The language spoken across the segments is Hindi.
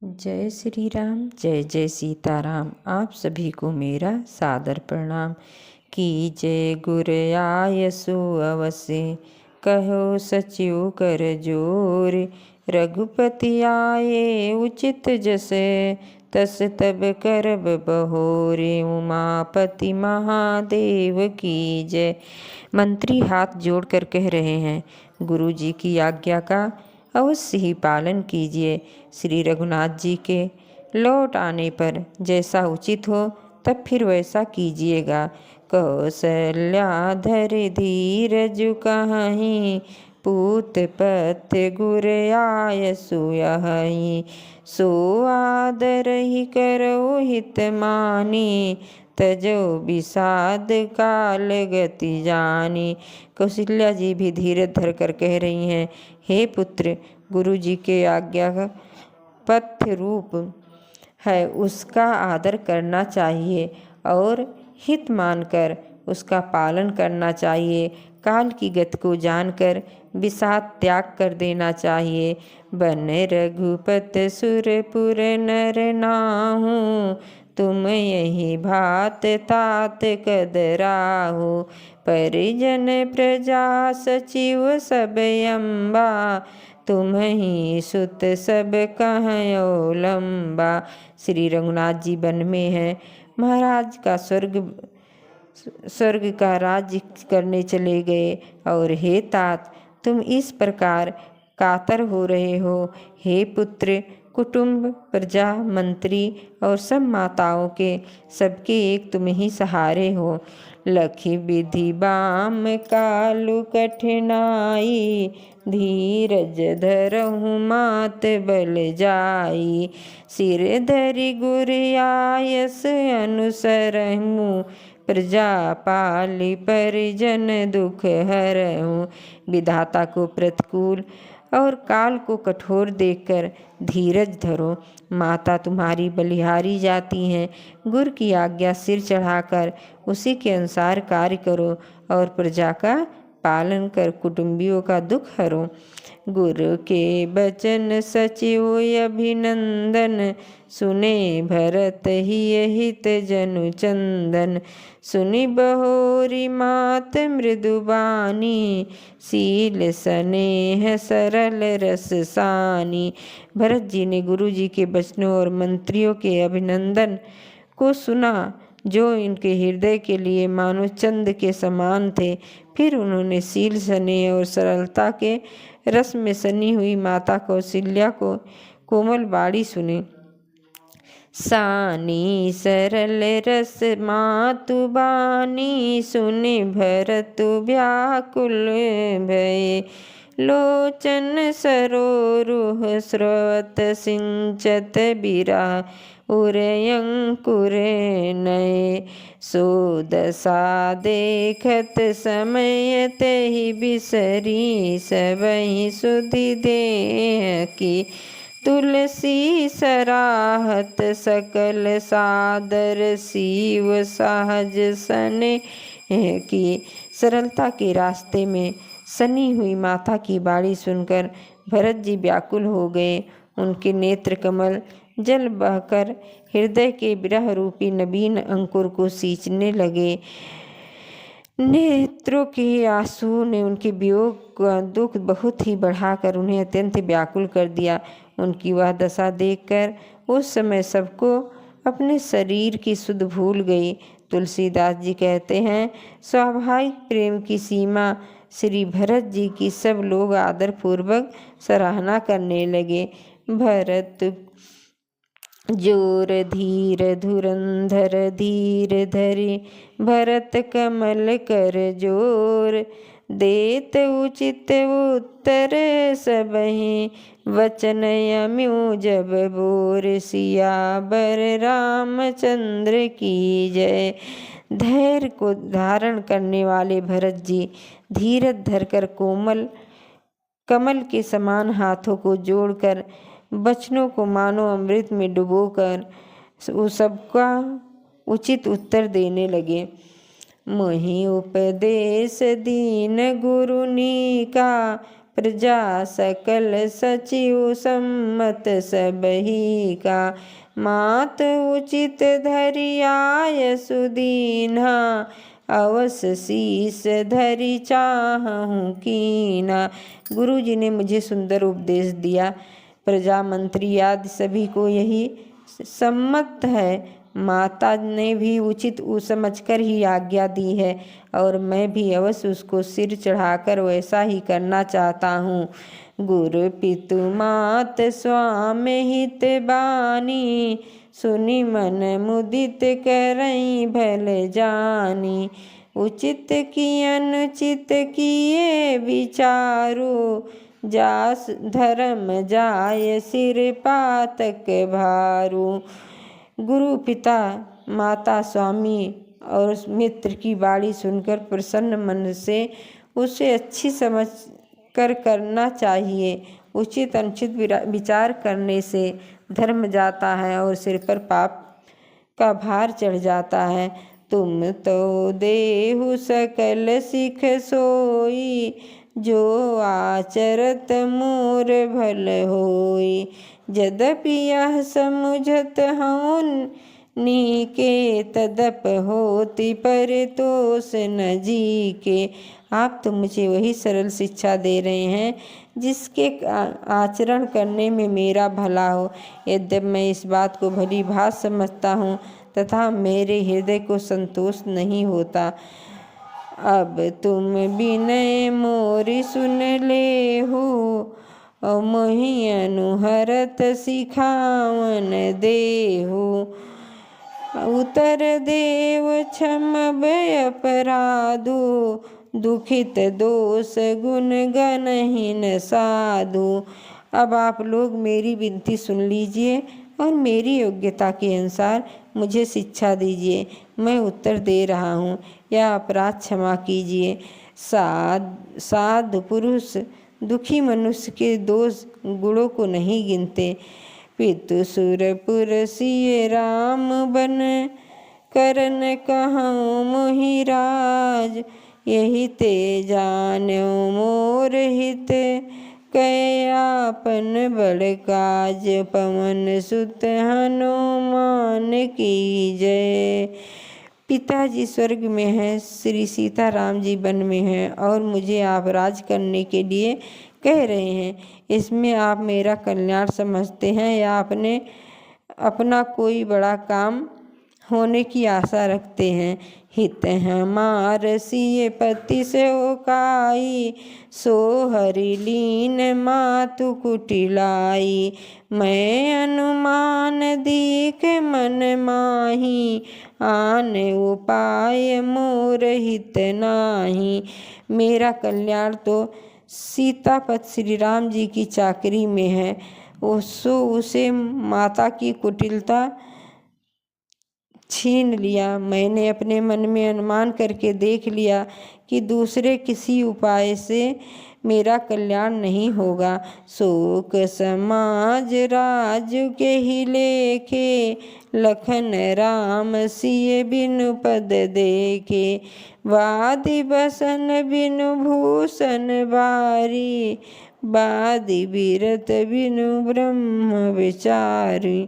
जय श्री राम, जय जय सीताराम। आप सभी को मेरा सादर प्रणाम। कीजय गुर आयसु अवश्य, कहो सचिव कर जोर। रघुपति आये उचित जसे, तस तब करब बहोरे। उमापति महादेव की जय। मंत्री हाथ जोड़कर कह रहे हैं, गुरु जी की आज्ञा का अवश्य ही पालन कीजिए। श्री रघुनाथ जी के लौट आने पर जैसा उचित हो तब फिर वैसा कीजिएगा। कौशल्याधर धीरज कहीं, पूत पथ्य गुर आयसु यहीं। सो आदर ही करो हित मानी, तजो विषाद काल गति जानी। कौशल्या जी भी धीरज धर कर कह रही हैं, हे पुत्र, गुरु जी के आज्ञा का पथ्य रूप है, उसका आदर करना चाहिए और हित मानकर उसका पालन करना चाहिए। काल की गति को जानकर विषाद त्याग कर देना चाहिए। बन रघुपत सुरपुर नर नाहु, तुम यही भात तात कदराहु। परिजन प्रजा सचिव सब अम्बा, तुम ही सुत सब कहो लंबा। श्री रघुनाथ जी वन में हैं, महाराज का स्वर्ग का राज्य करने चले गए। और हे तात, तुम इस प्रकार कातर हो रहे हो। हे पुत्र, कुटुंब, प्रजा, मंत्री और सब माताओं के सबके एक तुम ही सहारे हो। लखी विधि बाम कालु कठिनाई, धीरज धरहु मात बल जाई। सिर धरि गुर आयस अनुसरहु, प्रजा पाली परिजन दुख हरहु। विधाता को प्रतिकूल और काल को कठोर देखकर धीरज धरो। माता तुम्हारी बलिहारी जाती हैं। गुरु की आज्ञा सिर चढ़ाकर उसी के अनुसार कार्य करो और प्रजा का पालन कर कुटुंबियों का दुख हरो। गुरु के बचन सचिव अभिनंदन, सुने भरत ही हित जनु चंदन। सुनि बहोरी मात मृदुबानी, शील स्नेह सरल रस सानी। भरत जी ने गुरु जी के वचनों और मंत्रियों के अभिनंदन को सुना, जो इनके हृदय के लिए मानो चंद के समान थे। फिर उन्होंने शील स्नेह और सरलता के रस में सनी हुई माता कौशल्या को कोमल बाणी सुनी। सानी सरल रस मातु बानी, सुनि भरत व्याकुल भये। लोचन सरोरुह स्रवत सिंचत बिरह, उरयंकुर नये। सो दशा देखत समय तेहि बिसरी, सबहि सुधि देह की। तुलसी सराहत सकल सादर, सीव सहज सने की। सरलता के रास्ते में सनी हुई माता की बाणी सुनकर भरत जी व्याकुल हो गए। उनके नेत्र कमल जल बहकर हृदय के विरह रूपी नवीन अंकुर को सींचने लगे। नेत्रों के आंसू ने उनके वियोग का दुख बहुत ही बढ़ाकर उन्हें अत्यंत व्याकुल कर दिया। उनकी वह दशा देखकर उस समय सबको अपने शरीर की सुध भूल गई। तुलसीदास जी कहते हैं, स्वाभाविक प्रेम की सीमा श्री भरत जी की सब लोग आदर पूर्वक सराहना करने लगे। भरत जोर धीर धुरंधर धीर धरि, भरत कमल कर जोर। देत उचित उत्तर सबहि, वचन यम्यु जब बोर। सियावर रामचंद्र की जय। धैर्य को धारण करने वाले भरत जी धीरज धरकर कमल के समान हाथों को जोड़कर वचनों को मानो अमृत में डुबोकर वो सबका उचित उत्तर देने लगे। मोहि उपदेश दीन गुरुनी का, प्रजा सकल सचिव सम्मत सबही का। मात उचित धरियाय सुदीना अवस शीस धरि चाहूँ कीना। गुरु जी ने मुझे सुंदर उपदेश दिया। प्रजा मंत्री आदि सभी को यही सम्मत है। माता ने भी उचित समझकर ही आज्ञा दी है और मैं भी अवश्य उसको सिर चढ़ाकर वैसा ही करना चाहता हूँ। गुरु पितु मात स्वामी हित बानी सुनि मन मुदित करई भल जानी। उचित की अनुचित किए विचारो जास धर्म जाय सिर पातक भारू। गुरु पिता माता स्वामी और मित्र की बाणी सुनकर प्रसन्न मन से उसे अच्छी समझ कर करना चाहिए। उचित अनुचित विचार करने से धर्म जाता है और सिर पर पाप का भार चढ़ जाता है। तुम तो देहु सकल सिख सोई जो आचरत मोर भल होई। यद्यपि यह समुझत हूँ नीके तदप होती परितोष न जी के। आप तो मुझे वही सरल शिक्षा दे रहे हैं जिसके आचरण करने में मेरा भला हो। यद्यपि मैं इस बात को भली भांत समझता हूँ तथा मेरे हृदय को संतोष नहीं होता। अब तुम विनय मोरी सुन ले हो मोहि अनुहरत सिखावन देहु। उत्तर देव क्षमब अपराधो दुखित दोष गुण गणहीन साधु। अब आप लोग मेरी विनती सुन लीजिए और मेरी योग्यता के अनुसार मुझे शिक्षा दीजिए। मैं उत्तर दे रहा हूँ, यह अपराध क्षमा कीजिए। साधु पुरुष दुखी मनुष्य के दोष गुणों को नहीं गिनते। पितु सुरपुर सिय राम बन करन कहूँ मोहि राज। यही ते जान्यो मोर हित कै आपन बड़ काज। पवन सुत हनुमान की जय। पिताजी स्वर्ग में हैं, श्री सीताराम जी वन में हैं और मुझे आप राज करने के लिए कह रहे हैं। इसमें आप मेरा कल्याण समझते हैं या अपना कोई बड़ा काम होने की आशा रखते हैं। हित हमार सिय पति से काई सो हरि लीन मातु कुटिलाई। मैं अनुमान दीख मन माही आन उपाय मोर हित नाही। मेरा कल्याण तो सीतापति श्री राम जी की चाकरी में है। उसे माता की कुटिलता छीन लिया। मैंने अपने मन में अनुमान करके देख लिया कि दूसरे किसी उपाय से मेरा कल्याण नहीं होगा। शोक समाज राजु के ही लेखे लखन राम सिय बिनु पद देखे। वादि बसन बिनु भूषण बारी वादि बीरत बिनु ब्रह्म विचारी।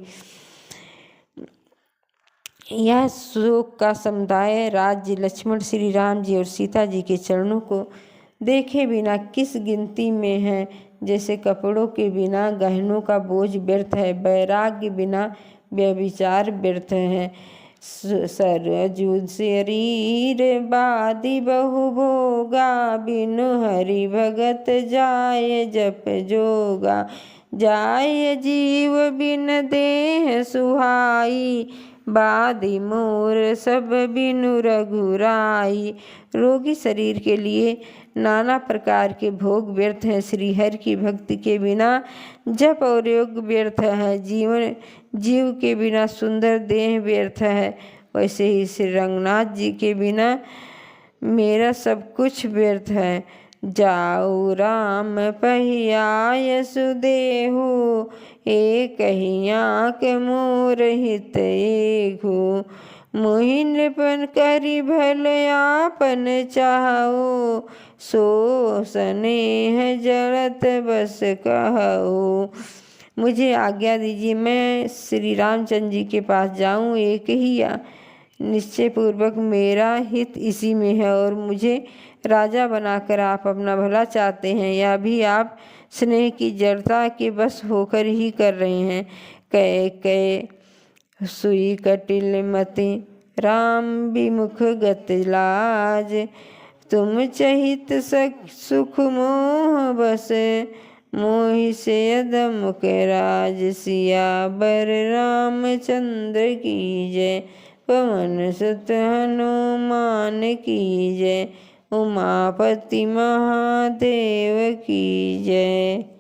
यह शोक का समुदाय राज्य लक्ष्मण श्री राम जी और सीता जी के चरणों को देखे बिना किस गिनती में है। जैसे कपड़ों के बिना गहनों का बोझ व्यर्थ है, वैराग्य बिना व्यभिचार व्यर्थ है। सरजू शरीर बादि बहु भोगा बिनु हरि भगत जाय जप जोगा। जाय जीव बिन देह सुहाई बादि मोर सब बिनु रघुराई। रोगी शरीर के लिए नाना प्रकार के भोग व्यर्थ हैं। श्रीहरि की भक्ति के बिना जप और योग व्यर्थ है। जीव के बिना सुंदर देह व्यर्थ है। वैसे ही श्री रंगनाथ जी के बिना मेरा सब कुछ व्यर्थ है। जाऊ राम पहिया सुदेहु एक ही आँख मोर हित एघु। मोहि नृपन करि भल आपन चाहु, सो स्नेह जड़त बस कहु। मुझे आज्ञा दीजिए, मैं श्री रामचंद्र जी के पास जाऊं। एक ही निश्चय पूर्वक मेरा हित इसी में है और मुझे राजा बनाकर आप अपना भला चाहते हैं। यह भी आप स्नेह की जड़ता के बस होकर ही कर रहे हैं। कह कह सुई कटिल मति राम विमुख गत लाज, तुम चहित सुख मोह बस, मोहि से अदम के राज। सियावर रामचंद्र की जय, पवन सुत हनुमान की जय, उमापति महादेव की जय।